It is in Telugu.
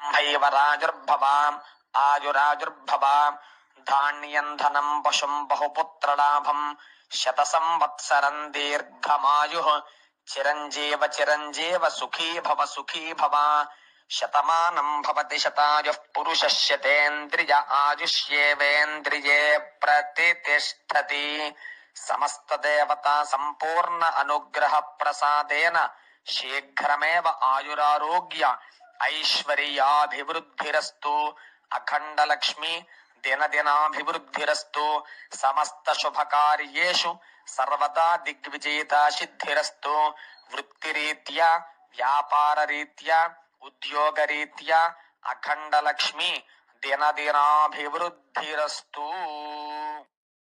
భైవరాజుర్భవాం ఆయురాజుర్భవాం ధాన్యం ధనం పశుం బహుపుత్రలాభం శత సంవత్సరం దీర్ఘమాయు చిరంజీవ చిరంజీవ సుఖీ భవ శతమానం భవతి శతాయుః పురుషः శతేంద్రియ ఆయుష్యేవేంద్రియే ప్రతిష్టతి సమస్త దేవతా సంపూర్ణ అనుగ్రహ ప్రసాదేన శీఘ్రమేవ ఆయురారోగ్య ఐశ్వర్యాభివృద్ధిరస్తు అఖండ లక్ష్మి దినదినాభివృద్ధిరస్తు సమస్త శుభకార్యేషు సర్వదా దిగ్విజయితా సిద్ధిరస్తు వృత్తిరీత్యా వ్యాపారరీత్యా ఉద్యోగరీత్యా అఖండ లక్ష్మి దినదినాభివృద్ధిరస్తు.